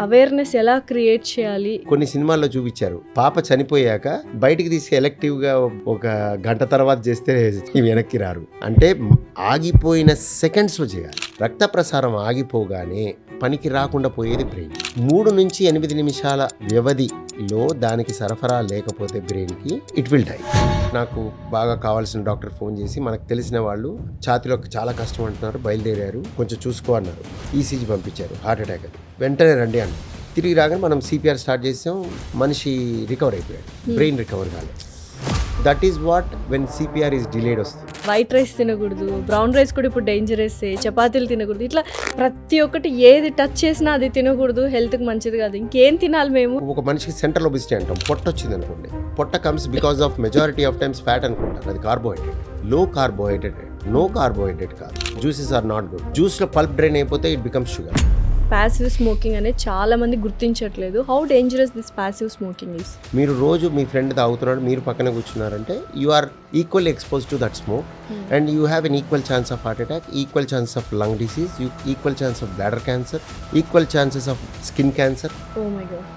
Awareness ఎలా create చేయాలి? కొన్ని సినిమాల్లో చూపించారు, పాప చనిపోయాక బయటికి తీసి ఎలక్టివ్ గా ఒక గంట తర్వాత చేస్తే వెనక్కి రారు అంటే ఆగిపోయిన సెకండ్స్ లో చేయాలి. రక్త ప్రసారం ఆగిపోగానే పనికి రాకుండా పోయేది బ్రెయిన్. 3 నుంచి 8 నిమిషాల వ్యవధిలో దానికి సరఫరా లేకపోతే బ్రెయిన్ కి ఇట్ విల్ డై. నాకు బాగా కావాల్సిన డాక్టర్ ఫోన్ చేసి, మనకు తెలిసిన వాళ్ళు ఛాతిలో చాలా కష్టం అంటున్నారు, బయలుదేరారు, కొంచెం చూసుకో అన్నారు. ఈసీజీ పంపించారు, హార్ట్ అటాక్ అది, వెంటనే రండి అన్నారు. తిరిగి రాగానే మనం సిపిఆర్ స్టార్ట్ చేసాం, మనిషి రికవర్ అయిపోయాడు, బ్రెయిన్ రికవర్ కాలేదు. That is what when CPR is delayed వస్తుంది. వైట్ రైస్ తినకూడదు, బ్రౌన్ రైస్ కూడా ఇప్పుడు డేంజరస్, చపాతీలు తినకూడదు, ఇట్లా ప్రతి ఒక్కటి ఏది టచ్ చేసినా అది తినకూడదు, హెల్త్కి మంచిది కాదు. ఇంకేం తినాలి మేము? ఒక మనిషికి సెంట్రల్ ఒబిసిటీ అంటాం, పొట్ట వచ్చింది అనుకోండి, పొట్ట comes because of majority of times fat అనుకుంటారు, అది carbohydrate. Low carbohydrate, no carbohydrate కాదు. Juices are not good. జ్యూస్లో పల్ప్ డ్రైన్ అయిపోతే it becomes sugar. Passive smoking అనేది చాలా మంది గుర్తించట్లేదు. How dangerous this passive smoking is? మీరు రోజు మీ ఫ్రెండ్ తాగుతున్నాడు, మీరు పక్కన కూర్చున్నారంటే you are equally expose to that smoke and you have an equal chance of heart attack, equal chance of lung disease, equal chance of bladder cancer, equal chances of skin cancer. Oh my God.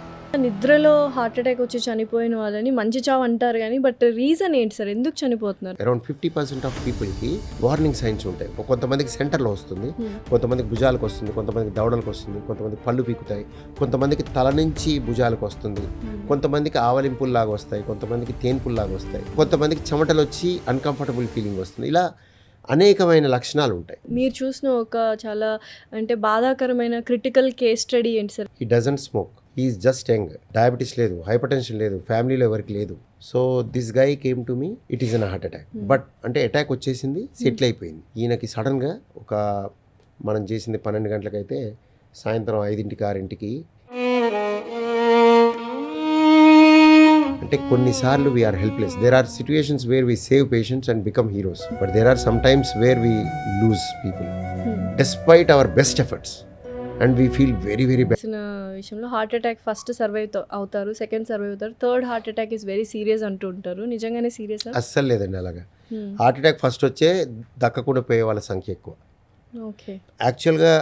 నిద్రలో heart attack వచ్చి చనిపోయిన వాళ్ళని మంచి చావు అంటారు కానీ, but reason ఏంటి sir, ఎందుకు చనిపోతున్నారు? అరౌండ్ 50% ఆఫ్ పీపుల్కి వార్నింగ్ సైన్స్ ఉంటాయి. కొంతమందికి సెంటర్లో వస్తుంది, కొంతమందికి భుజాలకు వస్తుంది, కొంతమందికి దవడలకు వస్తుంది, కొంతమందికి పళ్ళు పీకుతాయి, కొంతమందికి తల నుంచి భుజాలకు వస్తుంది, కొంతమందికి ఆవలింపుల్లాగా వస్తాయి, కొంతమందికి తేన్పుల్లాగా వస్తాయి, కొంతమందికి చెమటలు వచ్చి అన్కంఫర్టబుల్ ఫీలింగ్ వస్తుంది. ఇలా అనేకమైన లక్షణాలు ఉంటాయి. మీరు చూసిన ఒక చాలా అంటే బాధాకరమైన క్రిటికల్ కేస్ స్టడీ ఏంటి sir? He doesn't smoke, he is just young, diabetes లేదు, హైపర్ టెన్షన్ లేదు, ఫ్యామిలీలో ఎవరికి లేదు. So this guy came to me, it is an heart attack. But అంటే అటాక్ వచ్చేసింది, సెటిల్ అయిపోయింది. ఈయనకి సడన్గా ఒక మనం చేసింది 12 గంటలకైతే సాయంత్రం 5ంటికి 6ంటికి. అంటే కొన్నిసార్లు we are helpless. There are situations where we save patients and become heroes, but there are some times where we lose people despite our best efforts and we feel very very bad. విషయంలో heart attack first survive అవుతారు, second survive అవుతారు, third heart attack is very serious అంటూ ఉంటారు. నిజంగానే serious? అస్సలు లేదండి అలాగా. Heart attack first వచ్చే దక్కకుండా పోయే వాళ్ళ సంఖ్య ఎక్కువ. ఓకే. యాక్చువల్గా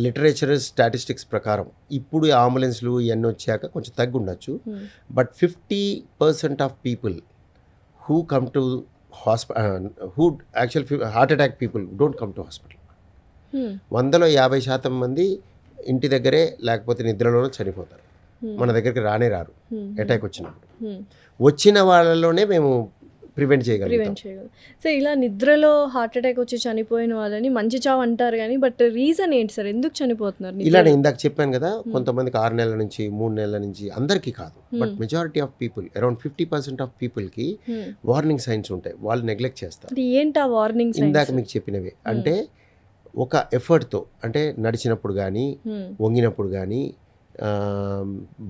లిటరేచర్ స్టాటిస్టిక్స్ ప్రకారం ఇప్పుడు అంబులెన్స్లు ఇవన్నీ వచ్చాక కొంచెం తగ్గి ఉండొచ్చు, but 50% of people who come to who actual heart attack people don't come to hospital. 100లో 50% మంది ఇంటి దగ్గరే లేకపోతే నిద్రలోనే చనిపోతారు, మన దగ్గరికి రానే రారు అటాక్ వచ్చినప్పుడు. వచ్చిన వాళ్ళలోనే మేము ప్రివెంట్ చేయగలం. సో ఇలా నిద్రలో హార్ట్ అటాక్ వచ్చి చనిపోయిన వాళ్ళని మంచి చావు అంటారు కానీ, బట్ రీజన్ ఏంటి సార్, ఎందుకు చనిపోతున్నారు? ఇలా నేను ఇందాక చెప్పాను కదా, కొంతమందికి 6 నెలల నుంచి 3 నెలల నుంచి, అందరికీ కాదు, but majority of people around 50% of పీపుల్కి వార్నింగ్ సైన్స్ ఉంటాయి, వాళ్ళు నెగ్లెక్ట్ చేస్తారు. ఏంటి ఆ వార్నింగ్ సైన్స్? ఇందాక మీకు చెప్పినవి అంటే ఒక ఎఫర్ట్తో, అంటే నడిచినప్పుడు కానీ, వంగినప్పుడు కానీ,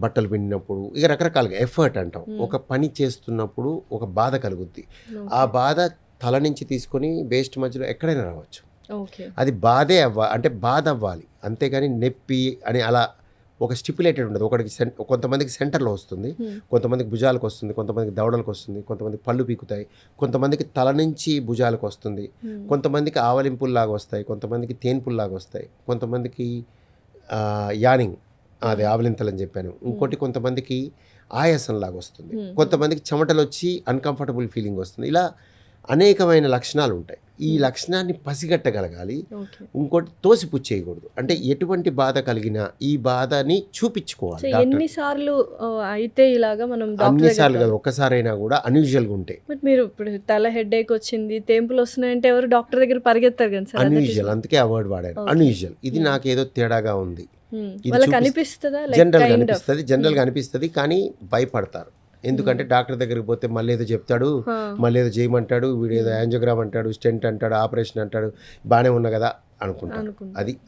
బట్టలు పిండినప్పుడు, ఇక రకరకాలుగా ఎఫర్ట్ అంటాం. ఒక పని చేస్తున్నప్పుడు ఒక బాధ కలుగుద్ది, ఆ బాధ తల నుంచి తీసుకొని వేస్ట్ మధ్యలో ఎక్కడైనా రావచ్చు. అది బాధే అంటే బాధ అవ్వాలి, అంతేగాని నొప్పి అని అలా ఒక స్టిపులేటెడ్ ఉండదు. కొంతమందికి సెంటర్లో వస్తుంది, కొంతమందికి భుజాలకు వస్తుంది, కొంతమందికి దవడలకు వస్తుంది, కొంతమందికి పళ్ళు పీకుతాయి, కొంతమందికి తల నుంచి భుజాలకు వస్తుంది, కొంతమందికి ఆవలింపుల్లాగా వస్తాయి, కొంతమందికి తేన్పుల్లాగా వస్తాయి, కొంతమందికి యానింగ్, అది ఆవలింతలని చెప్పాను. ఇంకోటి కొంతమందికి ఆయాసంలాగా వస్తుంది, కొంతమందికి చెమటలు వచ్చి అన్కంఫర్టబుల్ ఫీలింగ్ వస్తుంది. ఇలా అనేకమైన లక్షణాలు ఉంటాయి. ఈ లక్షణాన్ని పసిగట్టగలగాలి. ఇంకోటి తోసిపుచ్చేయకూడదు, అంటే ఎటువంటి బాధ కలిగినా ఈ బాధని చూపించుకోవాలి. ఎన్నిసార్లు అయితే ఇలాగా మనం అన్నిసార్లు కాదు, ఒక్కసారైనా కూడా అన్యూజువల్గా ఉంటాయి. బట్ మీరు ఇప్పుడు తల హెడేక్ వచ్చింది, తేంపులు వస్తున్నాయంటే ఎవరు డాక్టర్ దగ్గర పరిగెత్తారు కదా సార్? అన్యూజువల్, అందుకే ఆ వర్డ్ వాడారు, అన్యూజువల్. ఇది నాకేదో తేడాగా ఉంది, జనరల్గా అనిపిస్తుంది, కానీ భయపడతారు. ఎందుకంటే డాక్టర్ దగ్గరికి పోతే మళ్ళీ ఏదో చెప్తాడు, మళ్ళీ ఏదో చేయమంటాడు, వీడు ఏదో యాంజియోగ్రామ్ అంటాడు, స్టెంట్ అంటాడు, ఆపరేషన్ అంటాడు, బాగానే ఉన్నా కదా అనుకుంటాడు.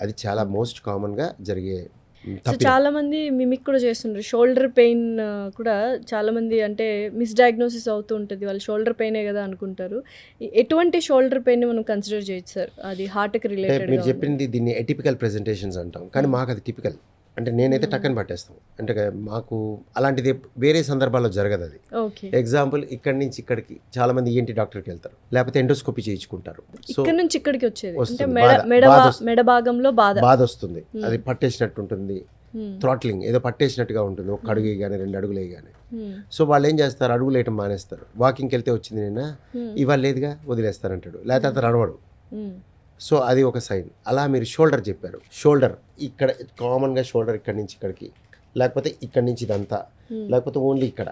అది చాలా మోస్ట్ కామన్గా జరిగే. చాలా మంది మిమిక్ కూడా చేస్తుంటారు. షోల్డర్ పెయిన్ కూడా చాలా మంది అంటే మిస్డయాగ్నోసిస్ అవుతూ ఉంటుంది, వాళ్ళు షోల్డర్ పెయినే కదా అనుకుంటారు. ఎటువంటి షోల్డర్ పెయిన్ మనం కన్సిడర్ చేయొచ్చు సార్? అది హార్ట్కి రిలేటెడ్. మీరు చెప్పింది దీన్ని ఎటిపికల్ ప్రెజెంటేషన్స్ అంటాం, కానీ మాకు అది టిపికల్. అంటే నేనైతే టక్కని పట్టేస్తాం, అంటే మాకు అలాంటిది వేరే సందర్భాల్లో జరగదు. అది ఎగ్జాంపుల్, ఇక్కడి నుంచి ఇక్కడికి చాలా మంది ఏంటి డాక్టర్కి వెళ్తారు, లేకపోతే ఎండోస్కోపీ చేయించుకుంటారు. సో ఇక్కడ నుంచి ఇక్కడికి వచ్చేది మెడ భాగంలో బాధ వస్తుంది, అది పట్టేసినట్టు ఉంటుంది, థ్రాట్లింగ్ ఏదో పట్టేసినట్టుగా ఉంటుంది, ఒక అడుగు వేయగానే 2 అడుగులు వేయగానే. సో వాళ్ళు ఏం చేస్తారు, అడుగులు వేయటం మానేస్తారు. వాకింగ్కి వెళ్తే వచ్చింది నిన్న ఇవాళ లేదుగా వదిలేస్తారంటాడు, లేకపోతే అతను అడవడు. సో అది ఒక సైన్. అలా మీరు షోల్డర్ చెప్పారు, షోల్డర్ ఇక్కడ కామన్గా షోల్డర్ ఇక్కడి నుంచి ఇక్కడికి, లేకపోతే ఇక్కడి నుంచి ఇదంతా, లేకపోతే ఓన్లీ ఇక్కడ,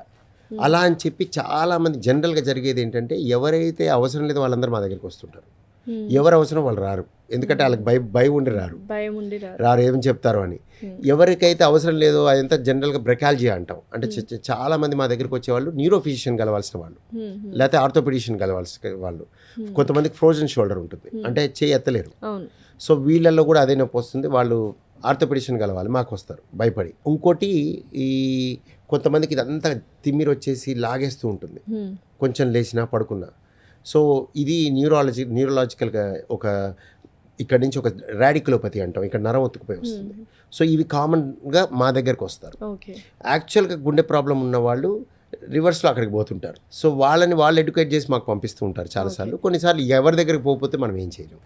అలా అని చెప్పి చాలామంది జనరల్గా జరిగేది ఏంటంటే ఎవరైతే అవసరం లేదో వాళ్ళందరూ మా దగ్గరికి వస్తుంటారు. ఎవరు అవసరం వాళ్ళు రారు, ఎందుకంటే వాళ్ళకి భయం ఉండి రారు ఏమని చెప్తారు అని. ఎవరికైతే అవసరం లేదో అదంతా జనరల్గా బ్రెకాలజీ అంటాం. అంటే చాలా మంది మా దగ్గరికి వచ్చేవాళ్ళు న్యూరో ఫిజిషియన్ కలవాల్సిన వాళ్ళు, లేకపోతే ఆర్థోపెడిషియన్ కలవాల్సిన వాళ్ళు. కొంతమందికి ఫ్రోజన్ షోల్డర్ ఉంటుంది, అంటే చేయి ఎత్తలేరు. సో వీళ్ళల్లో కూడా అదే నొప్పి వస్తుంది, వాళ్ళు ఆర్థోపెడిషియన్ కలవాలి, మాకు వస్తారు భయపడి. ఇంకోటి ఈ కొంతమందికి ఇదంతా తిమ్మిరి వచ్చేసి లాగేస్తూ ఉంటుంది, కొంచెం లేచినా పడుకున్నా. సో ఇది న్యూరలాజికల్గా ఒక ఇక్కడ నుంచి ఒక రాడికులోపతి అంటాం, ఇక్కడ నరం ఒత్తుకుపోయి వస్తుంది. సో ఇవి కామన్గా మా దగ్గరకు వస్తారు. యాక్చువల్గా గుండె ప్రాబ్లం ఉన్న వాళ్ళు రివర్స్లో అక్కడికి పోతుంటారు. సో వాళ్ళు ఎడ్యుకేట్ చేసి మాకు పంపిస్తూ ఉంటారు చాలాసార్లు. కొన్నిసార్లు ఎవరి దగ్గరికి పోకపోతే మనం ఏం చేయలేం.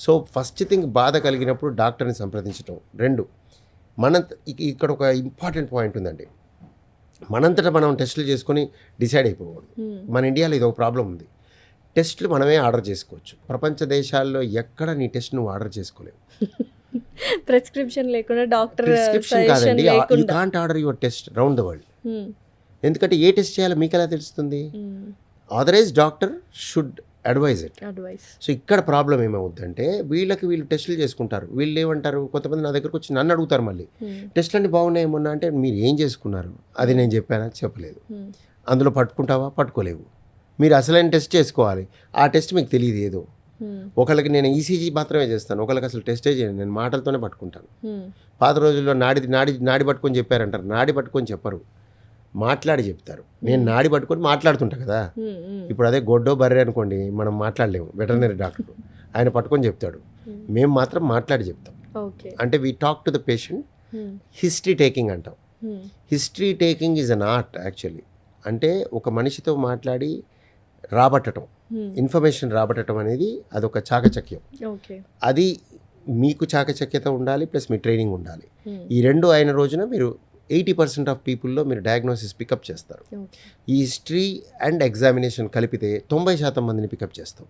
సో ఫస్ట్ థింగ్ బాధ కలిగినప్పుడు డాక్టర్ని సంప్రదించడం. 2 ఇక్కడ ఒక ఇంపార్టెంట్ పాయింట్ ఉందండి, మనంతటా మనం టెస్టులు చేసుకొని డిసైడ్ అయిపోకూడదు. మన ఇండియాలో ఇది ఒక ప్రాబ్లం ఉంది, టెస్టులు మనమే ఆర్డర్ చేసుకోవచ్చు. ప్రపంచ దేశాల్లో ఎక్కడ నీ టెస్ట్ నువ్వు ఆర్డర్ చేసుకోలేవు. ప్రిస్క్రిప్షన్ లేకుండా, డాక్టర్ ప్రిస్క్రిప్షన్ కాదండి, you can't order your test round the world. ఎందుకంటే ఏ టెస్ట్ చేయాలో మీకు ఎలా తెలుస్తుంది? Authorize doctor should advise it. So ఇక్కడ ప్రాబ్లం ఏమవుద్దంటే వీళ్ళు టెస్టులు చేసుకుంటారు. వీళ్ళు ఏమంటారు, కొంతమంది నా దగ్గరకు వచ్చి నన్ను అడుగుతారు మళ్ళీ, టెస్ట్లు అన్నీ బాగున్నాయి మొన్న అంటే, మీరు ఏం చేసుకున్నారు? అది నేను చెప్పానా? చెప్పలేదు. అందులో పట్టుకుంటావా? పట్టుకోలేవు. మీరు అసలైన టెస్ట్ చేసుకోవాలి, ఆ టెస్ట్ మీకు తెలియదు. ఏదో ఒకళ్ళకి నేను ఈసీజీ మాత్రమే చేస్తాను, ఒకళ్ళకి అసలు టెస్టే చేయను, నేను మాటలతోనే పట్టుకుంటాను. పాత రోజుల్లో నాడి పట్టుకొని చెప్పారంటారు, నాడి పట్టుకొని చెప్పరు, మాట్లాడి చెప్తారు. నేను నాడి పట్టుకొని మాట్లాడుతుంటా కదా. ఇప్పుడు అదే గొడ్డో బర్రె అనుకోండి, మనం మాట్లాడలేము, వెటర్నరీ డాక్టర్ ఆయన పట్టుకొని చెప్తాడు, మేము మాత్రం మాట్లాడి చెప్తాం. అంటే we talk to the patient. History taking అంటాం. History taking is an art actually. అంటే ఒక మనిషితో మాట్లాడి రాబట్టడం, ఇన్ఫర్మేషన్ రాబట్టడం అనేది అదొక చాకచక్యం. అది మీకు చాకచక్యత ఉండాలి, ప్లస్ మీ ట్రైనింగ్ ఉండాలి. ఈ 2 అయిన రోజున మీరు 80% ఆఫ్ పీపుల్లో మీరు డయాగ్నోసిస్ పికప్ చేస్తారు. ఈ హిస్టరీ అండ్ ఎగ్జామినేషన్ కలిపితే 90% మందిని పికప్ చేస్తాం.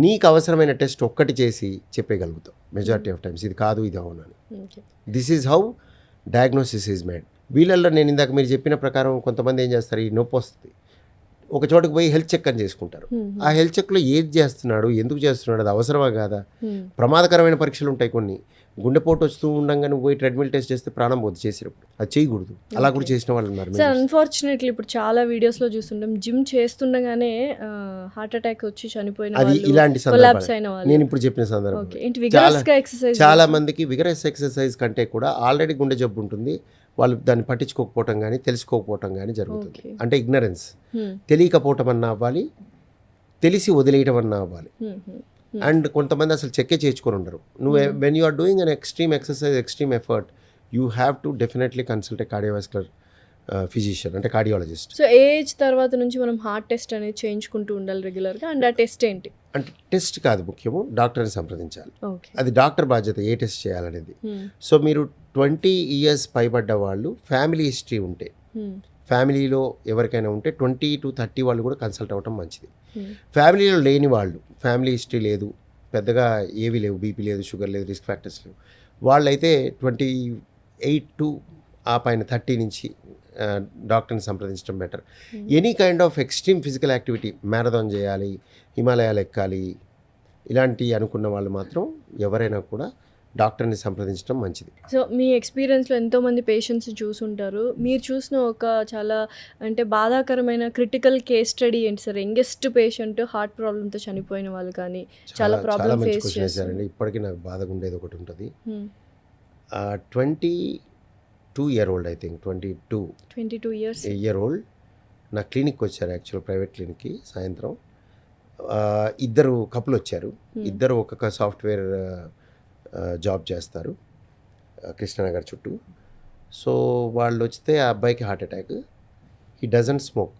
నీకు అవసరమైన టెస్ట్ ఒక్కటి చేసి చెప్పగలుగుతాం మెజారిటీ ఆఫ్ టైమ్స్, ఇది కాదు ఇది అవునని. This is how diagnosis is made. వీళ్ళల్లో నేను ఇందాక మీరు చెప్పిన ప్రకారం కొంతమంది ఏం చేస్తారు, ఈ నొప్పి వస్తుంది, ఒక చోటుకు పోయి హెల్త్ చెక్ అని చేసుకుంటారు. ఆ హెల్త్ చెక్లో ఏది చేస్తున్నాడు, ఎందుకు చేస్తున్నాడు, అది అవసరమా కాదా? ప్రమాదకరమైన పరీక్షలు ఉంటాయి కొన్ని. గుండెపోటు వస్తూ ఉండగానే పోయి ట్రెడ్మిల్ టెస్ట్ చేస్తే ప్రాణం పోతుంది చేసినప్పుడు, అది చేయకూడదు. అలా కూడా చేసిన వాళ్ళు ఉన్నారు. సార్ అన్ఫార్చునేట్లీ ఇప్పుడు చాలా వీడియోస్లో చూస్తుంటాం, జిమ్ చేస్తుండగానే హార్ట్ అటాక్ వచ్చి చనిపోయిన అది ఇలాంటి సందర్భాలు నేను ఇప్పుడు చెప్పిన సందర్భం. చాలా మందికి విగరస్ ఎక్సర్సైజ్ కంటే కూడా ఆల్రెడీ గుండె జబ్బు ఉంటుంది, వాళ్ళు దాన్ని పట్టించుకోకపోవటం కానీ తెలుసుకోకపోవటం కానీ జరుగుతుంది. అంటే ఇగ్నరెన్స్, తెలియకపోవటం అన్నా అవ్వాలి, తెలిసి వదిలేయటం అన్నా అవ్వాలి. అండ్ కొంతమంది అసలు చెక్కే చేయించుకొని ఉండరు. నువ్వు when you are doing an extreme exercise, extreme effort, you have to definitely consult a cardiovascular physician, అంటే కార్డియాలజిస్ట్. సో ఏజ్ తర్వాత నుంచి మనం హార్ట్ టెస్ట్ అనేది చేయించుకుంటూ ఉండాలి రెగ్యులర్గా. అండ్ ఆ టెస్ట్ ఏంటి? అంటే టెస్ట్ కాదు ముఖ్యము, డాక్టర్ని సంప్రదించాలి. అది డాక్టర్ బాధ్యత ఏ టెస్ట్ చేయాలనేది. సో మీరు 20 years పైబడ్డ వాళ్ళు, ఫ్యామిలీ హిస్టరీ ఉంటే, ఫ్యామిలీలో ఎవరికైనా ఉంటే 20 to 30 వాళ్ళు కూడా కన్సల్ట్ అవ్వటం మంచిది. ఫ్యామిలీలో లేని వాళ్ళు, ఫ్యామిలీ హిస్టరీ లేదు, పెద్దగా ఏవి లేవు, బీపీ లేదు, షుగర్ లేదు, రిస్క్ ఫ్యాక్టర్స్ లేవు, వాళ్ళైతే 28 to ఆ పైన 30 నుంచి డాక్టర్ని సంప్రదించడం better. Any kind of extreme physical activity, marathon చేయాలి, హిమాలయాలు ఎక్కాలి, ఇలాంటి అనుకున్న వాళ్ళు మాత్రం ఎవరైనా కూడా డాక్టర్ని సంప్రదించడం మంచిది. సో మీ ఎక్స్పీరియన్స్లో ఎంతోమంది పేషెంట్స్ చూసుంటారు, మీరు చూసిన ఒక చాలా అంటే బాధాకరమైన క్రిటికల్ కేస్ స్టడీ ఏంటి సార్? యంగెస్ట్ పేషెంట్ హార్ట్ ప్రాబ్లంతో చనిపోయిన వాళ్ళు కానీ చాలా ప్రాబ్లం ఫేస్ చేశారండి. ఇప్పటికీ నాకు బాధగా ఉండేది ఒకటి ఉంటుంది. 22 year old, I think 22 year old నా క్లినిక్కి వచ్చారు, యాక్చువల్ ప్రైవేట్ క్లినిక్కి. సాయంత్రం 2 కపుల్ వచ్చారు. ఇద్దరు ఒక్కొక్క సాఫ్ట్వేర్ జాబ్ చేస్తారు కృష్ణనగర్ చుట్టూ. సో వాళ్ళు వస్తే ఆ అబ్బాయికి heart attack. He doesn't smoke,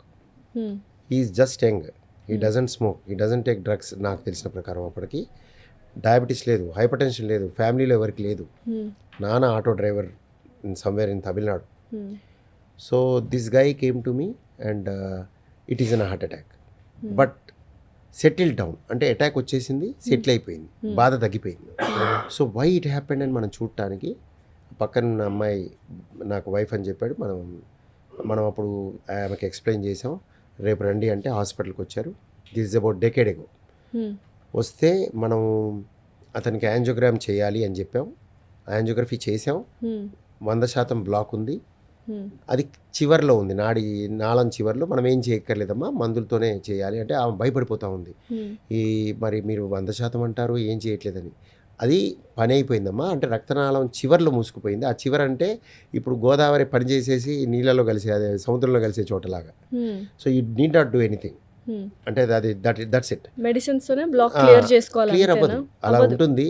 he is just young, he doesn't smoke, he doesn't take drugs. నాకు తెలిసిన ప్రకారం అప్పటికి డయాబెటీస్ లేదు, హైపర్ టెన్షన్ లేదు, ఫ్యామిలీలో ఎవరికి లేదు. నాన్న auto driver, in somewhere in Tamil Nadu. So this guy came to me and it is an heart attack, but settle down అంటే అటాక్ వచ్చేసింది, సెటిల్ అయిపోయింది, బాధ తగ్గిపోయింది. సో వై ఇట్ హ్యాపెండ్ అని మనం చూడటానికి పక్కన ఉన్న అమ్మాయి నాకు వైఫ్ అని చెప్పాడు. మనం అప్పుడు ఆమెకి ఎక్స్ప్లెయిన్ చేసాం, రేపు రండి అంటే హాస్పిటల్కి వచ్చారు. దిస్ ఇస్ అబౌట్ డెకేడ్ ఎగో. వస్తే మనం అతనికి యాంజియోగ్రామ్ చేయాలి అని చెప్పాం. యాంజియోగ్రఫీ చేసాం, 100% బ్లాక్ ఉంది. అది చివర్లో ఉంది, నాళం చివర్లో. మనం ఏం చేయక్కర్లేదమ్మా, మందులతోనే చేయాలి అంటే ఆమె భయపడిపోతూ ఉంది. మరి మీరు 100% అంటారు, ఏం చేయట్లేదని. అది పని అయిపోయిందమ్మా అంటే రక్తనాళం చివర్లో మూసుకుపోయింది. ఆ చివర అంటే ఇప్పుడు గోదావరి పని చేసేసి నీళ్ళలో కలిసే, అదే సముద్రంలో కలిసే చోటలాగా. So you need not do anything అంటే అది దట్స్ ఇట్. మెడిసిన్స్ తోనే బ్లాక్ క్లియర్ చేసుకోవాలి, క్లియర్ అవ్వదు, అలా ఉంటుంది,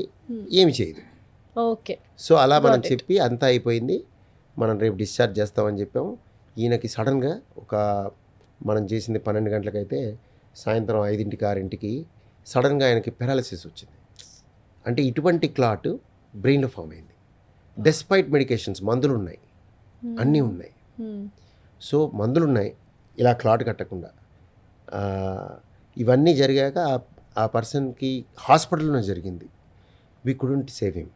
ఏమి చేయదు. ఓకే, సో అలా మనం చెప్పి అంతా అయిపోయింది, మనం రేపు డిశ్చార్జ్ చేస్తామని చెప్పాము. ఈయనకి సడన్గా మనం చేసింది 12 గంటలకైతే సాయంత్రం 5 6 సడన్గా ఆయనకి పెరాలసిస్ వచ్చింది. అంటే ఇటువంటి క్లాట్ బ్రెయిన్లో ఫామ్ అయింది. డెస్పైట్ మెడికేషన్స్, మందులు ఉన్నాయి, అన్నీ ఉన్నాయి. సో మందులు ఉన్నాయి, ఇలా క్లాట్ కట్టకుండా. ఇవన్నీ జరిగాక ఆ పర్సన్కి హాస్పిటల్లోనే జరిగింది. We couldn't save him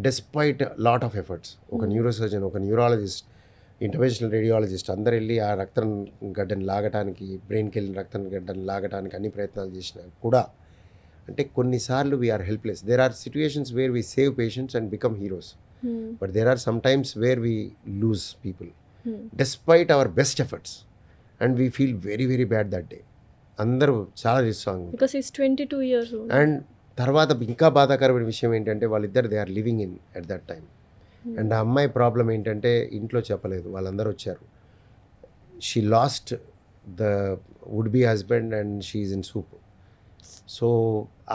despite lot of efforts. ఒక న్యూరోసర్జన్, ఒక న్యూరాలజిస్ట్, ఇంటర్వెన్షనల్ రేడియాలజిస్ట్ అందరు వెళ్ళి ఆ రక్తం గడ్డని లాగటానికి, బ్రెయిన్కి వెళ్ళిన రక్తం గడ్డని లాగటానికి అన్ని ప్రయత్నాలు చేసినా కూడా అంటే కొన్నిసార్లు we are helpless. There are situations where we save patients and become heroes, but there are some times where we lose people despite our best efforts and we feel very very bad that day. అందరూ చాలా రిస్ట్రాంగ్. Because is 22 years old. And తర్వాత ఇంకా బాధాకరమైన విషయం ఏంటంటే వాళ్ళిద్దరు they are living in at that time. And ఆ అమ్మాయి ప్రాబ్లం ఏంటంటే ఇంట్లో చెప్పలేదు, వాళ్ళందరూ వచ్చారు. She last the would be husband and she is in soup. So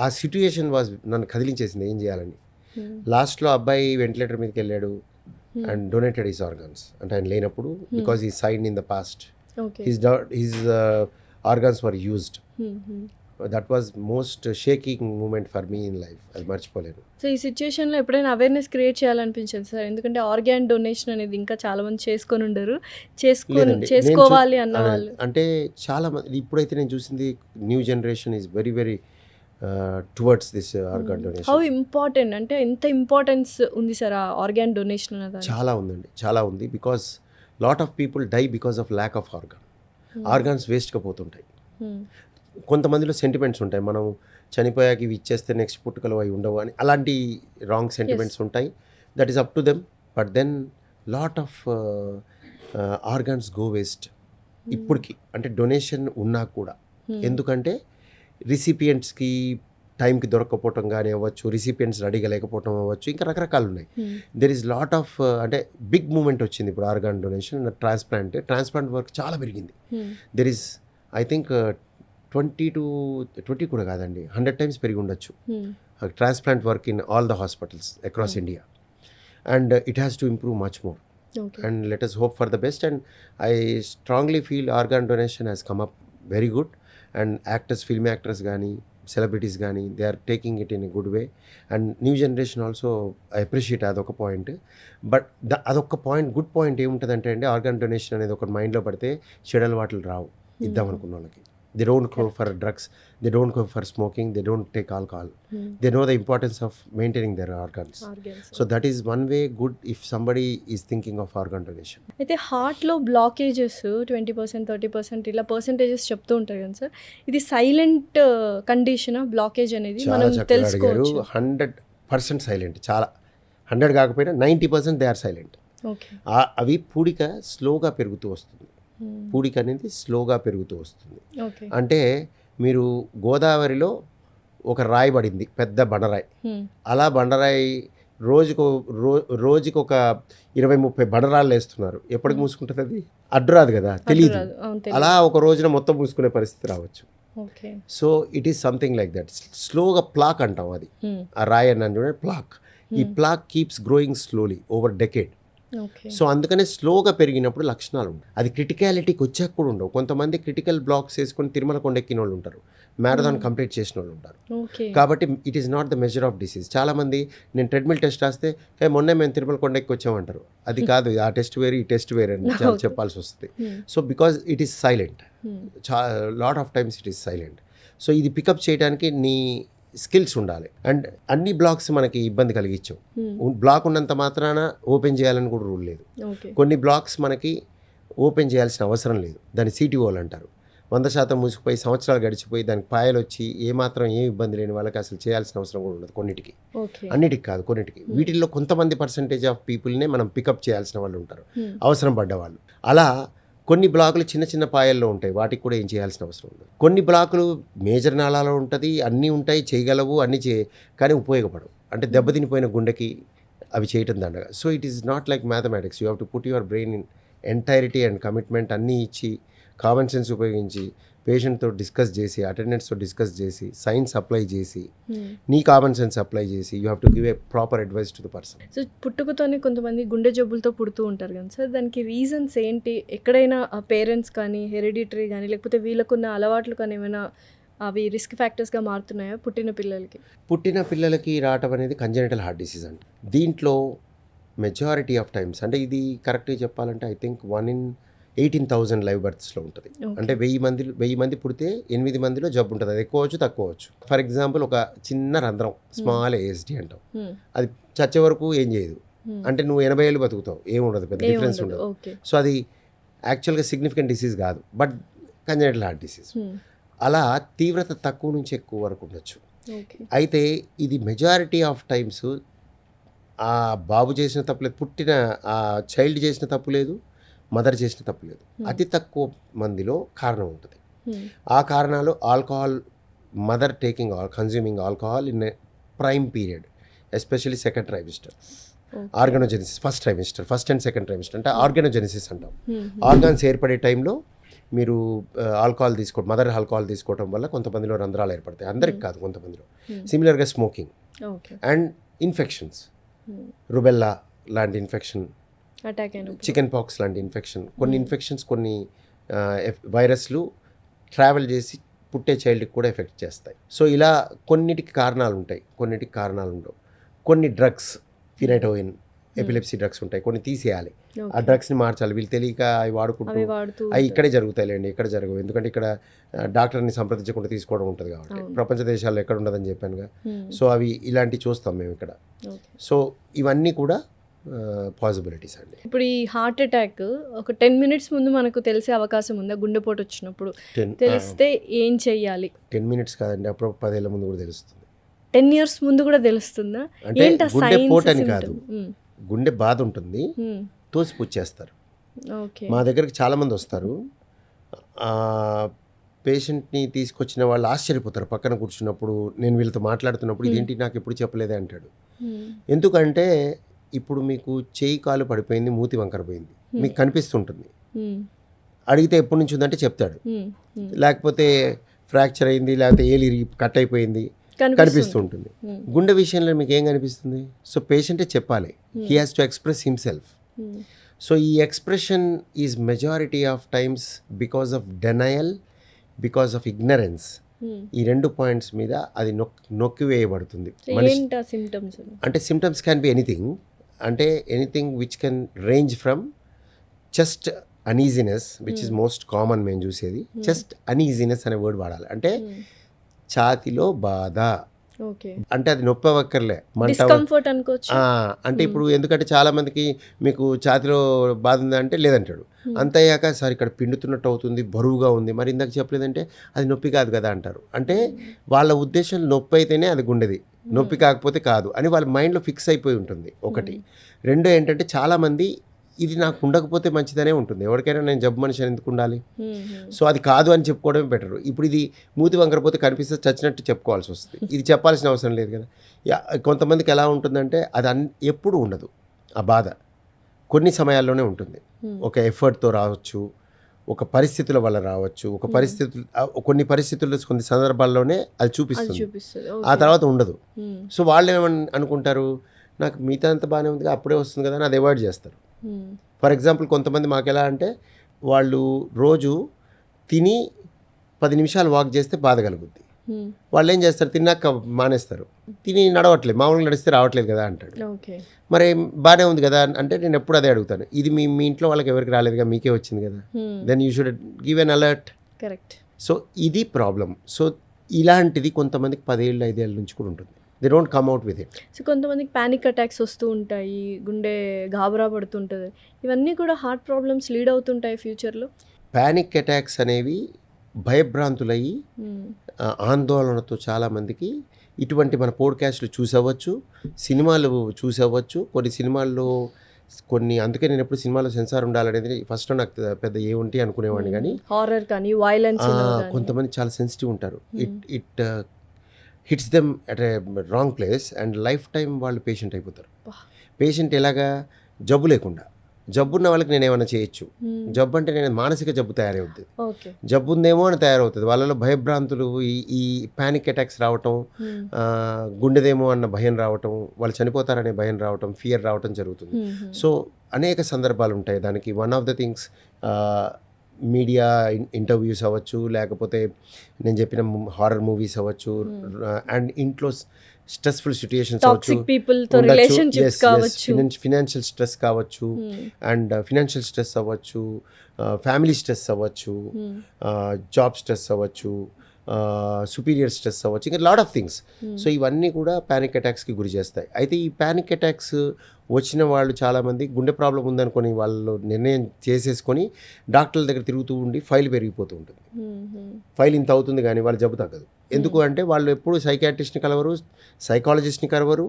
ఆ సిట్యుయేషన్ నన్ను కదిలించేసింది ఏం చేయాలని. లాస్ట్లో అబ్బాయి వెంటిలేటర్ మీదకి వెళ్ళాడు అండ్ డొనేటెడ్ హిస్ ఆర్గన్స్. అంటే ఆయన లేనప్పుడు, because he sign in the past his organs were used. That was most shaking moment for me in life. అది మర్చిపోలేను. సో ఈ సిచ్యుయేషన్లో ఎప్పుడైనా అవేర్నెస్ క్రియేట్ చేయాలనిపించింది సార్? ఎందుకంటే ఆర్గాన్ డొనేషన్ అనేది ఇంకా చాలా మంది చేసుకొని ఉండరు, చేసుకోవాలి అన్న వాళ్ళు. అంటే చాలా మంది ఇప్పుడైతే నేను చూసింది new generation is very very towards this organ donation. How important అంటే ఎంత ఇంపార్టెన్స్ ఉంది సార్ ఆ ఆర్గాన్ డొనేషన్ అనేది? చాలా ఉందండి, చాలా ఉంది. Because lot of people die because of lack of organ. Organs వేస్ట్గా పోతుంటాయి. కొంతమందిలో సెంటిమెంట్స్ ఉంటాయి, మనం చనిపోయాక ఇవి ఇచ్చేస్తే నెక్స్ట్ పుట్టుకలు అవి ఉండవు అని, అలాంటి రాంగ్ సెంటిమెంట్స్ ఉంటాయి. That is up to them. But then lot of organs go waste ఇప్పటికి. అంటే డొనేషన్ ఉన్నా కూడా, ఎందుకంటే రిసిపియంట్స్కి టైంకి దొరకకపోవటం కానీ అవ్వచ్చు, రిసిపియంట్స్ రెడీగా లేకపోవటం అవ్వచ్చు, ఇంకా రకరకాలు ఉన్నాయి. దెర్ ఈస్ లాట్ ఆఫ్ అంటే బిగ్ మూమెంట్ వచ్చింది ఇప్పుడు ఆర్గాన్ డొనేషన్. ట్రాన్స్ప్లాంట్ వర్క్ చాలా పెరిగింది. దెర్ ఈస్ ఐ థింక్ 20 కూడా కాదండి, 100 times పెరిగి ఉండొచ్చు transplant work in all the hospitals across India. And it has to improve much more. And let us hope for the best. And I strongly feel organ donation has come up very good. And actors, film actors కానీ, celebrities కానీ, they are taking it in a good way. And new generation also I appreciate. అదొక point. But అదొక point, good point ఏముంటుందంటే అండి, organ donation అనేది ఒక మైండ్లో పడితే చెడు అలవాట్లు రావు ఇద్దాం అనుకున్న వాళ్ళకి. They don't go for drugs, they don't go for smoking, they don't take alcohol. They know the importance of maintaining their organs. So that is one way good if somebody is thinking of organ donation. అయితే హార్ట్లో blockages 20%, 30% ఇలా percentages చెప్తూ ఉంటారు కదా sir, ఇది silent condition blockage అనేది మనం తెలుసుకోవచ్చు? 100% సైలెంట్. చాలా 100 కాకపోయినా 90% దే ఆర్ సైలెంట్. అవి పూడిక స్లోగా పెరుగుతూ వస్తుంది. పూడిక అనేది స్లోగా పెరుగుతూ వస్తుంది. అంటే మీరు గోదావరిలో ఒక రాయి పడింది, పెద్ద బండరాయి. అలా బండరాయి రోజుకి ఒక 20-30 బండరాళ్ళు వేస్తున్నారు. ఎప్పటికి మూసుకుంటుంది అది? అడ్డు రాదు కదా, తెలియదు. అలా ఒక రోజున మొత్తం మూసుకునే పరిస్థితి రావచ్చు. So it is something like that. స్లోగా ప్లాక్ అంటాం అది. ఆ రాయి అన్నాను చూడండి, ప్లాక్. ఈ plaque keeps growing slowly over decade. Okay. So అందుకనే స్లోగా పెరిగినప్పుడు లక్షణాలు ఉంటాయి. అది క్రిటికాలిటీకి వచ్చాక కూడా ఉండవు. కొంతమంది క్రిటికల్ బ్లాక్స్ వేసుకొని తిరుమల కొండ ఎక్కిన వాళ్ళు ఉంటారు, మ్యారథాన్ కంప్లీట్ చేసిన వాళ్ళు ఉంటారు. ఓకే. కాబట్టి it is not the measure of disease. చాలామంది నేను ట్రెడ్మిల్ టెస్ట్ రాస్తే మొన్నే మేము తిరుమల కొండ ఎక్కి వచ్చామంటారు. అది కాదు, ఆ టెస్ట్ వేరు ఈ టెస్ట్ వేరు అని చాలా చెప్పాల్సి వస్తుంది. So because it is silent, lot of times it is silent. So ఇది పికప్ చేయడానికి నీ స్కిల్స్ ఉండాలి. అండ్ అన్ని బ్లాక్స్ మనకి ఇబ్బంది కలిగించవు. బ్లాక్ ఉన్నంత మాత్రాన ఓపెన్ చేయాలని కూడా రూల్ లేదు. ఓకే. కొన్ని బ్లాక్స్ మనకి ఓపెన్ చేయాల్సిన అవసరం లేదు. దాన్ని సిటీఓలు అంటారు. 100% మూసుకుపోయి సంవత్సరాలు గడిచిపోయి దానికి పాయలు వచ్చి ఏమాత్రం ఏం ఇబ్బంది లేని వాళ్ళకి అసలు చేయాల్సిన అవసరం కూడా ఉండదు. కొన్నిటికి, ఓకే. అన్నిటికి కాదు, కొన్నిటికి. వీటిల్లో కొంతమంది పర్సంటేజ్ ఆఫ్ పీపుల్నే మనం పికప్ చేయాల్సిన వాళ్ళు ఉంటారు, అవసరం పడ్డవాళ్ళు. అలా కొన్ని బ్లాకులు చిన్న చిన్న పాయల్లో ఉంటాయి, వాటికి కూడా ఏం చేయాల్సిన అవసరం ఉండదు. కొన్ని బ్లాకులు మేజర్ నాళాలో ఉంటుంది, అన్నీ ఉంటాయి, చేయగలవు, అన్నీ కానీ ఉపయోగపడవు. అంటే దెబ్బతినిపోయిన గుండెకి అవి చేయటం దండగా. So it is not like mathematics. You have to put your brain in entirety and commitment అన్నీ ఇచ్చి కామన్ సెన్స్ ఉపయోగించి పేషెంట్తో డిస్కస్ చేసి అటెండెంట్స్తో డిస్కస్ చేసి సైన్స్ అప్లై చేసి నీ కామన్ సెన్స్ అప్లై చేసి you have to give a proper advice to the person. So పుట్టుకతోనే కొంతమంది గుండె జబ్బులతో పుడుతూ ఉంటారు కదా సార్, దానికి రీజన్స్ ఏంటి? ఎక్కడైనా పేరెంట్స్ కానీ హెరిడిటరీ కానీ లేకపోతే వీళ్ళకున్న అలవాట్లు కానీ ఏమైనా అవి రిస్క్ ఫ్యాక్టర్స్గా మారుతున్నాయా పుట్టిన పిల్లలకి? పుట్టిన పిల్లలకి రావటం అనేది కంజెనిటల్ హార్ట్ డిసీజ్ అండి. దీంట్లో మెజారిటీ ఆఫ్ టైమ్స్, అంటే ఇది కరెక్ట్గా చెప్పాలంటే ఐ థింక్ 1 in 18,000 లైవ్ బర్త్స్లో ఉంటుంది. అంటే 1000 మంది పుడితే 8 మందిలో జబ్బు ఉంటుంది. అది ఎక్కువ వచ్చు తక్కువ వచ్చు. ఫర్ ఎగ్జాంపుల్ ఒక చిన్న రంధ్రం, స్మాల్ ASD అంటాం, అది చచ్చే వరకు ఏం చేయదు. అంటే నువ్వు 80 ఏళ్ళు బతుకుతావు, ఏముండదు, పెద్ద డిఫరెన్స్ ఉండదు. సో అది యాక్చువల్గా సిగ్నిఫికెంట్ డిసీజ్ కాదు, బట్ కంజెనిటల్ హార్ట్ డిసీజ్. అలా తీవ్రత తక్కువ నుంచి ఎక్కువ వరకు ఉండొచ్చు. అయితే ఇది మెజారిటీ ఆఫ్ టైమ్స్ ఆ బాబు చేసిన తప్పు లేదు, పుట్టిన ఆ చైల్డ్ చేసిన తప్పు లేదు, మదర్ చేసిన తప్పు లేదు. అతి తక్కువ మందిలో కారణం ఉంటుంది. ఆ కారణాలు alcohol, mother taking consuming alcohol in a prime period, especially second trimester, organogenesis, first and second trimester అంటే ఆర్గనోజెనిసిస్ అంటాం. ఆర్గాన్స్ ఏర్పడే టైంలో మీరు ఆల్కహాల్ మదర్ ఆల్కహాల్ తీసుకోవడం వల్ల కొంతమందిలో రంధ్రాలు ఏర్పడతాయి, అందరికి కాదు, కొంతమందిలో. సిమిలర్గా స్మోకింగ్ అండ్ ఇన్ఫెక్షన్స్, రుబెల్లా లాంటి ఇన్ఫెక్షన్, చికెన్ పాక్స్ లాంటి ఇన్ఫెక్షన్, కొన్ని ఇన్ఫెక్షన్స్, కొన్ని వైరస్లు ట్రావెల్ చేసి పుట్టే చైల్డ్కి కూడా ఎఫెక్ట్ చేస్తాయి. సో ఇలా కొన్నిటికి కారణాలు ఉంటాయి, కొన్నిటికి కారణాలు ఉండవు. కొన్ని డ్రగ్స్, ఫినైటోయిన్, ఎపిలెప్సీ డ్రగ్స్ ఉంటాయి, కొన్ని తీసేయాలి, ఆ డ్రగ్స్ని మార్చాలి. వీళ్ళు తెలియక అవి వాడుకుంటూ అవి ఇక్కడే జరుగుతాయిలేండి, ఎక్కడ జరగవు, ఎందుకంటే ఇక్కడ డాక్టర్ని సంప్రదించకుండా తీసుకోవడం ఉంటుంది కాబట్టి. ప్రపంచ దేశాల్లో ఎక్కడ ఉండదని చెప్పానుగా. సో అవి ఇలాంటివి చూస్తాం మేము ఇక్కడ. సో ఇవన్నీ కూడా పాసిబిలిటీస్ అండి. ఇప్పుడు ఈ హార్ట్ అటాక్ ఒక 10 minutes ముందు మనకు తెలిసే అవకాశం ఉందా? గుండెపోటు వచ్చినప్పుడు తెలిస్తే ఏం చెయ్యాలి? 10 minutes కాదండి, అప్పుడు 10 ఏళ్ళ ముందు కూడా తెలుస్తుంది. 10 years ముందు కూడా తెలుస్తుందా? అంటే గుండెపోటు అని కాదు, గుండె బాధ ఉంటుంది, తోసిపుచ్చేస్తారు. మా దగ్గరికి చాలామంది వస్తారు, పేషెంట్ని తీసుకొచ్చిన వాళ్ళు ఆశ్చర్యపోతారు. పక్కన కూర్చున్నప్పుడు నేను వీళ్ళతో మాట్లాడుతున్నప్పుడు ఇదేంటి నాకు ఎప్పుడు చెప్పలేదే అంటాడు. ఎందుకంటే ఇప్పుడు మీకు చేయి కాలు పడిపోయింది, మూతి వంకర పోయింది, మీకు కనిపిస్తుంటుంది. అడిగితే ఎప్పటి నుంచి ఉందంటే చెప్తాడు. లేకపోతే ఫ్రాక్చర్ అయింది, లేకపోతే ఏలి కట్ అయిపోయింది, కనిపిస్తూ ఉంటుంది. గుండె విషయంలో మీకు ఏం కనిపిస్తుంది? సో పేషెంటే చెప్పాలి, he has to express himself. So ఈ expression is majority of times because of denial, because of ignorance. ఈ 2 పాయింట్స్ మీద అది నొక్కివేయబడుతుంది. అంటే సిమ్టమ్స్ క్యాన్ బి ఎనీథింగ్, అంటే anything which can range from chest uneasiness, which is most common మేము చూసేది. Chest uneasiness అనే వర్డ్ వాడాలి, అంటే ఛాతిలో బాధ, అంటే అది నొప్పి అవ్వక్కర్లే, అంటే ఇప్పుడు ఎందుకంటే చాలా మందికి మీకు ఛాతిలో బాధ ఉందా అంటే లేదంటాడు. అంతయ్యాక సార్ ఇక్కడ పిండుతున్నట్టు అవుతుంది, బరువుగా ఉంది, మరి ఇందాక చెప్పలేదంటే అది నొప్పి కాదు కదా అంటారు. అంటే వాళ్ళ ఉద్దేశం నొప్పి అయితేనే అది గుండెది, నొప్పి కాకపోతే కాదు అని వాళ్ళ మైండ్లో ఫిక్స్ అయిపోయి ఉంటుంది. ఒకటి. రెండో ఏంటంటే చాలామంది ఇది నాకు ఉండకపోతే మంచిదనే ఉంటుంది, ఎవరికైనా నేను జబ్బు మనిషి ఎందుకు ఉండాలి, సో అది కాదు అని చెప్పుకోవడమే బెటర్. ఇప్పుడు ఇది మూతి వంకరపోతే కనిపిస్తే చచ్చినట్టు చెప్పుకోవాల్సి వస్తుంది, ఇది చెప్పాల్సిన అవసరం లేదు కదా. కొంతమందికి ఎలా ఉంటుందంటే అది ఎప్పుడు ఉండదు, ఆ బాధ కొన్ని సమయాల్లోనే ఉంటుంది. ఒక ఎఫర్ట్తో రావచ్చు, ఒక పరిస్థితుల వల్ల రావచ్చు, కొన్ని పరిస్థితుల్లో కొన్ని సందర్భాల్లోనే అది చూపిస్తుంది, ఆ తర్వాత ఉండదు. సో వాళ్ళు ఏమని అనుకుంటారు, నాకు మిగతా అంతా బాగానే ఉంది, అప్పుడే వస్తుంది కదా అని అది అవాయిడ్ చేస్తారు. ఫర్ ఎగ్జాంపుల్ కొంతమంది మాకు ఎలా అంటే వాళ్ళు రోజు తిని 10 నిమిషాలు వాక్ చేస్తే బాధ కలుగుద్ది. వాళ్ళు ఏం చేస్తారు, తిన్నాక మానేస్తారు, తిని నడవట్లేదు, మామూలుగా నడిస్తే రావట్లేదు కదా అంటాడు. ఓకే. మరి బాగానే ఉంది కదా అంటే నేను ఎప్పుడు అదే అడుగుతాను, ఇది మీ ఇంట్లో వాళ్ళకి ఎవరికి రాలేదుగా, మీకే వచ్చింది కదా, then you should give an alert. Correct. So ఇది ప్రాబ్లం. సో ఇలాంటిది కొంతమందికి 10 ఏళ్ళు 5 ఏళ్ళ నుంచి కూడా ఉంటుంది. They don't come out with it. So కొంతమందికి ప్యానిక్ అటాక్స్ వస్తూ ఉంటాయి, గుండె గాబరా పడుతుంటుంది, ఇవన్నీ కూడా హార్ట్ ప్రాబ్లమ్స్ లీడ్ అవుతుంటాయి ఫ్యూచర్లో. ప్యానిక్ అటాక్స్ అనేవి భయభ్రాంతులయ్యి ఆందోళనతో చాలామందికి ఇటువంటి మన పోడ్కాస్ట్లు చూసవచ్చు, సినిమాలు చూసవచ్చు. కొన్ని సినిమాల్లో అందుకే నేను ఎప్పుడు సినిమాలో సెన్సార్ ఉండాలనేది ఫస్ట్ నాకు పెద్ద ఏముంటి అనుకునేవాడిని, కానీ హారర్ కానీ వైలెన్స్ కొంతమంది చాలా సెన్సిటివ్ ఉంటారు. It hits them at a wrong place and life time వాళ్ళు పేషెంట్ అయిపోతారు. పేషెంట్ ఎలాగా, జబ్బు లేకుండా, జబ్బు ఉన్న వాళ్ళకి నేను ఏమైనా చేయొచ్చు, జబ్బు అంటే నేను మానసిక జబ్బు తయారవుతుంది, జబ్బు ఉందేమో అని తయారవుతుంది. వాళ్ళలో భయభ్రాంతులు, ఈ ప్యానిక్ అటాక్స్ రావటం, గుండెదేమో అన్న భయం రావటం, వాళ్ళు చనిపోతారనే భయం రావటం, ఫియర్ రావటం జరుగుతుంది. సో అనేక సందర్భాలు ఉంటాయి దానికి. One of the things media interviews అవ్వచ్చు, లేకపోతే నేను చెప్పిన హారర్ మూవీస్ అవ్వచ్చు, అండ్ ఇంట్లో స్ట్రెస్ఫుల్ సిచ్యుయేషన్స్ అవ్వచ్చు, ఫినాన్షియల్ స్ట్రెస్ కావచ్చు, అండ్ ఫినాన్షియల్ స్ట్రెస్ అవ్వచ్చు, ఫ్యామిలీ స్ట్రెస్ అవ్వచ్చు, జాబ్ స్ట్రెస్ అవ్వచ్చు, సుపీరియర్ స్ట్రెస్ అవ్వచ్చు, ఇంకా లాట్ ఆఫ్ థింగ్స్. సో ఇవన్నీ కూడా ప్యానిక్ అటాక్స్కి గురి చేస్తాయి. అయితే ఈ ప్యానిక్ అటాక్స్ వచ్చిన వాళ్ళు చాలామంది గుండె ప్రాబ్లం ఉందనుకొని వాళ్ళు నిర్ణయం చేసేసుకొని డాక్టర్ల దగ్గర తిరుగుతూ ఉండి ఫైల్ పెరిగిపోతూ ఉంటుంది. ఫైల్ ఇంత అవుతుంది కానీ వాళ్ళ జబ్బు తగ్గదు. ఎందుకు అంటే వాళ్ళు ఎప్పుడు సైకాట్రిస్ట్ని కలవరు, సైకాలజిస్ట్ని కలవరు,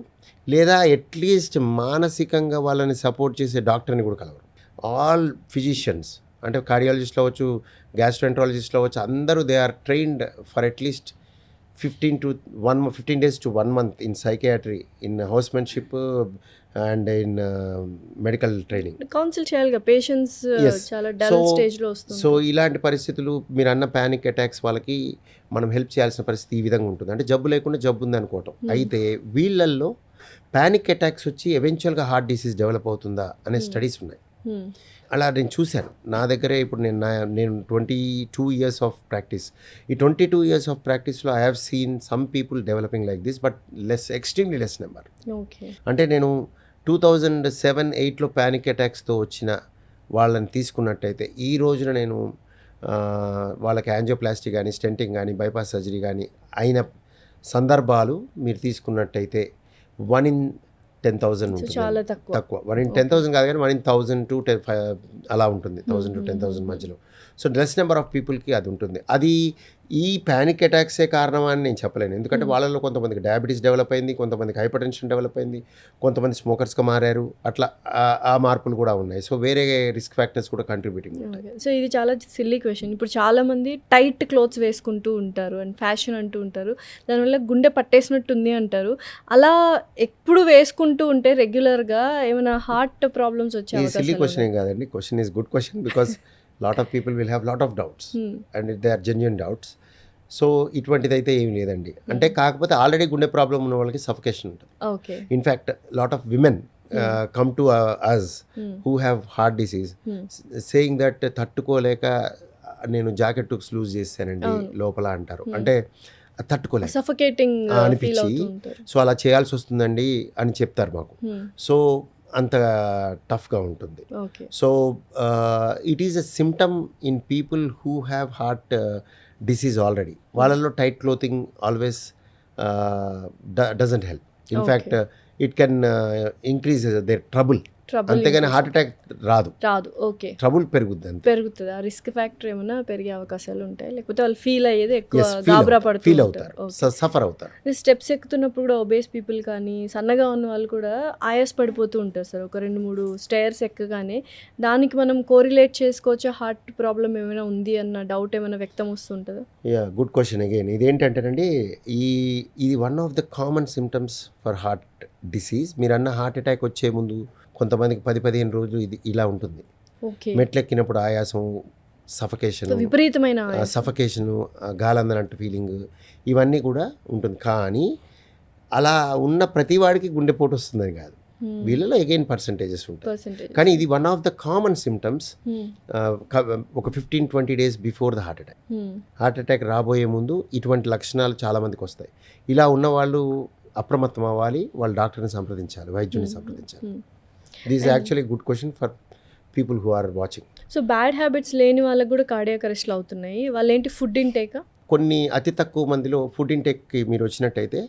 లేదా అట్లీస్ట్ మానసికంగా వాళ్ళని సపోర్ట్ చేసే డాక్టర్ని కూడా కలవరు. ఆల్ ఫిజిషియన్స్ అంటే కార్డియాలజిస్ట్లు అవ్వచ్చు, గ్యాస్ట్రోఎంట్రాలజిస్ట్లు అవ్వచ్చు, అందరూ they are trained for at least 15 days to 1 month in psychiatry, in housemanship and in medical training. Counsel చేయాలిగా పేషెంట్స్ చాలా డల్ స్టేజ్లో వస్తుంది. సో ఇలాంటి పరిస్థితులు మీరు అన్న ప్యానిక్ అటాక్స్ వాళ్ళకి మనం హెల్ప్ చేయాల్సిన పరిస్థితి ఈ విధంగా ఉంటుంది. అంటే జబ్బు లేకుండా జబ్బు ఉంది అనుకోవటం. అయితే వీళ్ళల్లో ప్యానిక్ అటాక్స్ వచ్చి ఎవెన్చువల్గా హార్ట్ డిసీజ్ డెవలప్ అవుతుందా అనే స్టడీస్ ఉన్నాయి. అలా నేను చూశాను. నా దగ్గరే ఇప్పుడు నేను 22 years ఆఫ్ ప్రాక్టీస్. ఈ 22 years ఆఫ్ ప్రాక్టీస్లో I have seen some people developing like this, but extremely less number. అంటే నేను 2007-8లో ప్యానిక్ అటాక్స్తో వచ్చిన వాళ్ళని తీసుకున్నట్టయితే ఈ రోజున నేను వాళ్ళకి యాంజియోప్లాస్టీ కానీ, స్టెంటింగ్ కానీ, బైపాస్ సర్జరీ కానీ అయిన సందర్భాలు మీరు తీసుకున్నట్టయితే 1 in 10,000 ఉంటుంది. చాలా తక్కువ. 1 in 10,000 కాదు కానీ 1 in 1,000 to 5 అలా ఉంటుంది, 1,000 to 10,000 మధ్యలో. సో లెస్ నెంబర్ ఆఫ్ పీపుల్కి అది ఉంటుంది. అది ఈ ప్యానిక్ అటాక్సే కారణం అని నేను చెప్పలేను. ఎందుకంటే వాళ్ళలో కొంతమందికి డయాబెటీస్ డెవలప్ అయింది, కొంతమందికి హైపర్ టెన్షన్ డెవలప్ అయింది, కొంతమంది స్మోకర్స్గా మారారు, అట్లా ఆ మార్పులు కూడా ఉన్నాయి. సో వేరే రిస్క్ ఫ్యాక్టర్స్ కూడా కంట్రిబ్యూటింగ్ ఉంటాయి. సో ఇది చాలా సిల్లీ క్వశ్చన్. ఇప్పుడు చాలామంది టైట్ క్లోత్స్ వేసుకుంటూ ఉంటారు అండ్ ఫ్యాషన్ అంటూ ఉంటారు, దానివల్ల గుండె పట్టేసినట్టుంది అంటారు. అలా ఎప్పుడు వేసుకుంటూ ఉంటే రెగ్యులర్గా ఏమైనా హార్ట్ ప్రాబ్లమ్స్ వచ్చే అవకాశం? సిల్లీ క్వశ్చన్ ఏం కాదండి, question is good question because lot of people will have lot of doubts and they are genuine doubts. So ఇటువంటిదైతే ఏమి లేదండి. అంటే కాకపోతే ఆల్రెడీ గుండె ప్రాబ్లం ఉన్న వాళ్ళకి సఫికేషన్ ఉంటుంది. In fact lot of women come to us who have heart disease saying that తట్టుకోలేక నేను జాకెట్ హుక్స్ లూజ్ చేశానండి లోపల అంటారు. అంటే తట్టుకోలేక సఫోకేటింగ్ అనిపించి సో అలా చేయాల్సి వస్తుందండి అని చెప్తారు మాకు. సో అంత టఫ్గా ఉంటుంది. So it is a symptom in people who have heart disease already. వాళ్ళల్లో tight clothing always doesn't help. In fact it can increase their trouble, అంతేగాని హార్ట్ అటాక్ రాదు. ఓకే, ట్రబుల్ పెరుగుతుంది. ఆ రిస్క్ ఫ్యాక్టర్ ఏమైనా పెరిగే అవకాశాలు ఉంటాయి, లేకపోతే వాళ్ళు ఫీల్ అయ్యేది ఎక్కువ గాబరా పడుతూ ఫీల్ అవుతారు, సఫర్ అవుతారు. స్టెప్స్ ఎక్కుతున్నప్పుడు కూడా ఒబేస్ పీపుల్ కానీ సన్నగా ఉన్న వాళ్ళు కూడా ఆయాస్ పడిపోతూ ఉంటారు సార్. ఒక 2-3 స్టైర్స్ ఎక్కగానే దానికి మనం కోరిలేట్ చేసుకోవచ్చు హార్ట్ ప్రాబ్లం ఏమైనా ఉంది అన్న డౌట్ ఏమైనా వ్యక్తం వస్తుంటుందా? Good question again. ఇదేంటంటేనండి, ఇది one of the common symptoms for heart disease. మీరు అన్న హార్ట్ అటాక్ వచ్చే ముందు కొంతమందికి 10-15 రోజులు ఇది ఇలా ఉంటుంది. మెట్లెక్కినప్పుడు ఆయాసం, సఫకేషన్, విపరీతమైన సఫకేషను, గాలందనంటు ఫీలింగ్, ఇవన్నీ కూడా ఉంటుంది. కానీ అలా ఉన్న ప్రతి వాడికి గుండెపోటు వస్తుందని కాదు. వీళ్ళలో అగైన్ పర్సంటేజెస్ ఉంటాయి. పర్సెంటేజ్. కానీ ఇది one of the common symptoms. ఒక 15-20 days before the heart attack. Heart attack రాబోయే ముందు ఇటువంటి లక్షణాలు చాలామందికి వస్తాయి. ఇలా ఉన్న వాళ్ళు అప్రమత్తం అవ్వాలి, వాళ్ళు డాక్టర్ని సంప్రదించాలి, వైద్యుని సంప్రదించాలి. This is actually good question for people who are watching. So bad habits లేని వాళ్ళకి కూడా కార్డియాక్ అరెస్ట్లు అవుతున్నాయి. వాళ్ళు ఏంటి, ఫుడ్ ఇంటేకా? కొన్ని అతి తక్కువ మందిలో ఫుడ్ ఇంటేక్కి మీరు వచ్చినట్టయితే,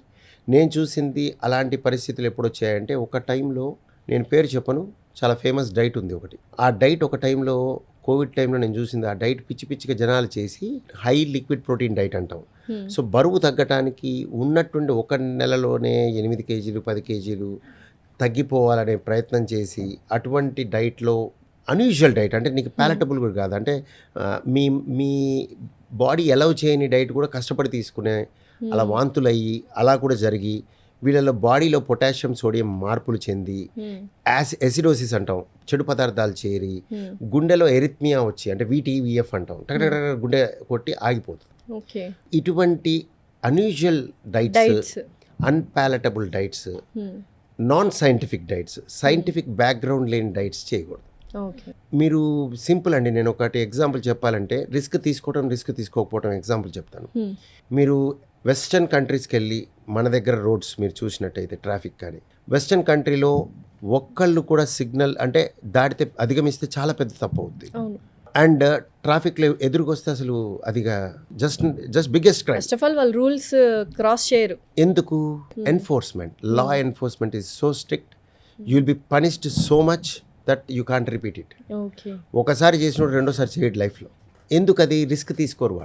నేను చూసింది అలాంటి పరిస్థితులు ఎప్పుడు వచ్చాయంటే, ఒక టైంలో నేను పేరు చెప్పను, చాలా ఫేమస్ డైట్ ఉంది ఒకటి. ఆ డైట్ ఒక టైంలో కోవిడ్ టైంలో నేను చూసింది. ఆ డైట్ పిచ్చి పిచ్చిగా జనాలు చేసి హై లిక్విడ్ ప్రోటీన్ డైట్ అంటాం. సో బరువు తగ్గటానికి ఉన్నట్టుండి ఒక నెలలోనే 8 kgs 10 kgs తగ్గిపోవాలనే ప్రయత్నం చేసి, అటువంటి డైట్లో అన్యూజువల్ డైట్ అంటే నీకు ప్యాలటబుల్ కూడా కాదు, అంటే మీ మీ బాడీ అలౌ చేయని డైట్ కూడా కష్టపడి తీసుకునే, అలా వాంతులయ్యి అలా కూడా జరిగి వీళ్ళలో బాడీలో పొటాషియం సోడియం మార్పులు చెంది ఎసిడోసిస్ అంటాం, చెడు పదార్థాలు చేరి గుండెలో ఎరిథ్మియా వచ్చి, అంటే VTVF అంటాం, టకటక గుండె కొట్టి ఆగిపోతుంది. ఇటువంటి unusual diets, unpalatable diets, non scientific diets, scientific background లేని డైట్స్ చేయకూడదు. మీరు సింపుల్ అండి, నేను ఒకటి ఎగ్జాంపుల్ చెప్పాలంటే, రిస్క్ తీసుకోవడం రిస్క్ తీసుకోకపోవడం ఎగ్జాంపుల్ చెప్తాను. మీరు వెస్టర్న్ కంట్రీస్కి వెళ్ళి మన దగ్గర రోడ్స్ మీరు చూసినట్టయితే ట్రాఫిక్ కానీ, వెస్టర్న్ కంట్రీలో ఒక్కళ్ళు కూడా సిగ్నల్ అంటే దాటితే అధిగమిస్తే చాలా పెద్ద తప్పు అవుద్ది. అండ్ ట్రాఫిక్లో ఎదురుకొస్తే అసలు అదిగా just biggest crime. First of all వాళ్ళు రూల్స్ క్రాస్ చేయరు. ఎందుకు? Enforcement, law enforcement is so strict, you will be punished so much that you can't repeat it. ఒకసారి చేసినప్పుడు రెండోసారి చేయడు లైఫ్లో. ఎందుకు? అది రిస్క్ తీసుకోరు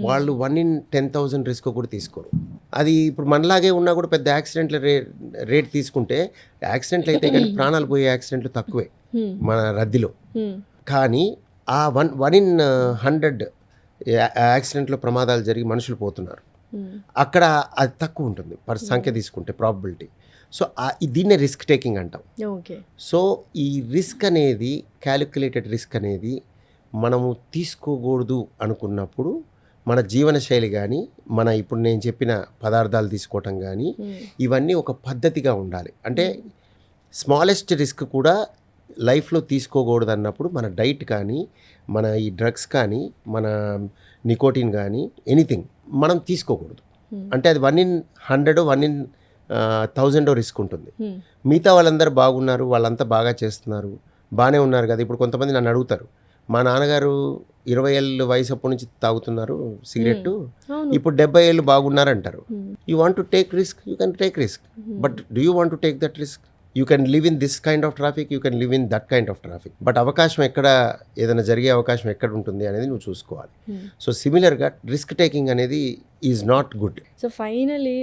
వాళ్ళు 1 in 10,000 రిస్క్ కూడా తీసుకోరు. అది ఇప్పుడు మనలాగే ఉన్నా కూడా పెద్ద యాక్సిడెంట్ల రేట్ తీసుకుంటే యాక్సిడెంట్లు అయితే కానీ ప్రాణాలు పోయే యాక్సిడెంట్లు తక్కువే మన రద్దీలో. కానీ ఆ 1 in 100 యాక్సిడెంట్లో ప్రమాదాలు జరిగి మనుషులు పోతున్నారు, అక్కడ అది తక్కువ ఉంటుంది సంఖ్య తీసుకుంటే ప్రాబబిలిటీ. సో దీన్నే రిస్క్ టేకింగ్ అంటాం. సో ఈ రిస్క్ అనేది, క్యాలిక్యులేటెడ్ రిస్క్ అనేది మనము తీసుకోకూడదు అనుకున్నప్పుడు మన జీవనశైలి కానీ, మన ఇప్పుడు నేను చెప్పిన పదార్థాలు తీసుకోవటం కానీ, ఇవన్నీ ఒక పద్ధతిగా ఉండాలి. అంటే స్మాలెస్ట్ రిస్క్ కూడా లైఫ్లో తీసుకోకూడదు అన్నప్పుడు మన డైట్ కానీ, మన ఈ డ్రగ్స్ కానీ, మన నికోటిన్ కానీ, ఎనీథింగ్ మనం తీసుకోకూడదు. అంటే అది 1 in 100 1 in 1000 రిస్క్ ఉంటుంది. మిగతా వాళ్ళందరూ బాగున్నారు, వాళ్ళంతా బాగా చేస్తున్నారు, బాగానే ఉన్నారు కదా. ఇప్పుడు కొంతమంది నన్ను అడుగుతారు, మా నాన్నగారు 20 ఏళ్ళ వయసు అప్పటి నుంచి తాగుతున్నారు సిగరెట్, ఇప్పుడు 70 ఏళ్ళు బాగున్నారు అంటారు. You want to take risk, you can take risk, but do you want to take that risk? You can live in this kind of traffic, you can live in that kind of traffic, but అవకాశం ఎక్కడ, ఏదైనా జరిగే అవకాశం ఎక్కడ ఉంటుంది అనేది నువ్వు చూసుకోవాలి. సో సిమిలర్గా రిస్క్ టేకింగ్ అనేది is not good. So finally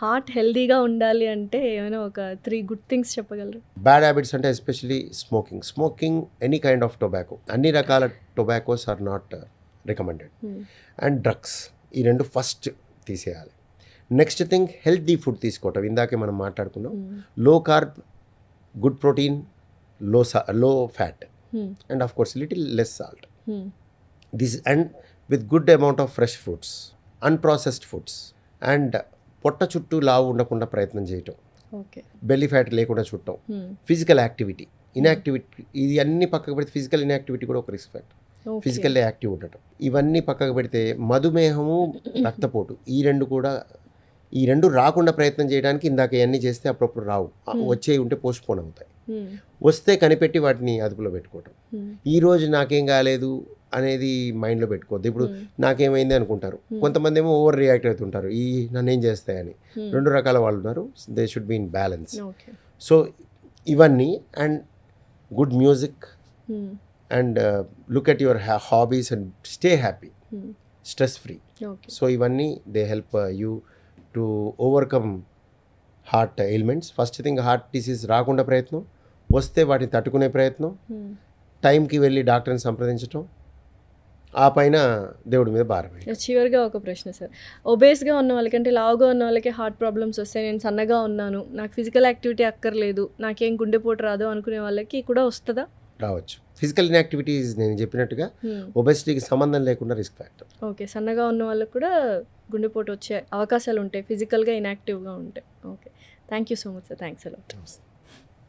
heart హెల్దీగా ఉండాలి అంటే ఏమైనా ఒక 3 గుడ్ థింగ్స్ చెప్పగలరు? బ్యాడ్ హ్యాబిట్స్ అంటే especially smoking, any kind of tobacco, అన్ని రకాల tobaccos are not recommended. And drugs, ఈ 2 ఫస్ట్ తీసేయాలి. నెక్స్ట్ థింగ్ హెల్తీ ఫుడ్ తీసుకోవటం, ఇందాకే మనం మాట్లాడుకున్నాం. లో కార్బ్, గుడ్ ప్రోటీన్, లో fat, and of course little less salt. This and with good amount of fresh fruits, unprocessed foods, and పొట్ట చుట్టూ లావు ఉండకుండా ప్రయత్నం చేయటం, బెల్లీ ఫ్యాట్ లేకుండా చుట్టం, ఫిజికల్ యాక్టివిటీ, ఇన్యాక్టివిటీ, ఇది అన్ని పక్కకు పెడితే ఫిజికల్ ఇన్యాక్టివిటీ కూడా ఒక రిస్క్ ఫ్యాక్టర్. ఫిజికల్లీ యాక్టివ్ ఉండటం, ఇవన్నీ పక్కకు పెడితే మధుమేహము, రక్తపోటు, ఈ రెండు రాకుండా ప్రయత్నం చేయడానికి ఇందాక ఇవన్నీ చేస్తే అప్పుడప్పుడు రావు, వచ్చే ఉంటే పోస్ట్పోన్ అవుతాయి. వస్తే కనిపెట్టి వాటిని అదుపులో పెట్టుకోవటం. ఈరోజు నాకేం కాలేదు అనేది మైండ్లో పెట్టుకోవద్దు. ఇప్పుడు నాకేమైంది అనుకుంటారు కొంతమంది, ఏమో ఓవర్ రియాక్ట్ అవుతుంటారు, నన్ను ఏం చేస్తాయని. 2 రకాల వాళ్ళు ఉన్నారు, they should be in balance. So ఇవన్నీ, and good music, and look at your hobbies and stay happy, stress free. So ఇవన్నీ they help you to overcome heart ailments. First thing heart disease రాకుండా ప్రయత్నం, వస్తే వాటిని తట్టుకునే ప్రయత్నం, టైంకి వెళ్ళి డాక్టర్ని సంప్రదించడం, ఆ పైన దేవుడి మీద భారం. చివరిగా ఒక ప్రశ్న సార్, ఒబేస్గా ఉన్న వాళ్ళకంటే లావుగా ఉన్న వాళ్ళకి హార్ట్ ప్రాబ్లమ్స్ వస్తాయి, నేను సన్నగా ఉన్నాను, నాకు ఫిజికల్ యాక్టివిటీ అక్కర్లేదు, నాకేం గుండెపోటు రాదు అనుకునే వాళ్ళకి కూడా వస్తుందా? రావచ్చు. ఫిజికల్ ఇన్యాక్టివిటీస్ నేను చెప్పినట్టుగా ఒబెసిటీకి సంబంధం లేకుండా రిస్క్ ఫ్యాక్టర్. ఓకే, సన్నగా ఉన్న వాళ్ళకి కూడా గుండెపోటు వచ్చే అవకాశాలు ఉంటాయి ఫిజికల్గా ఇన్యాక్టివ్గా ఉంటాయి. Okay, thank you so much sir, thanks a lot.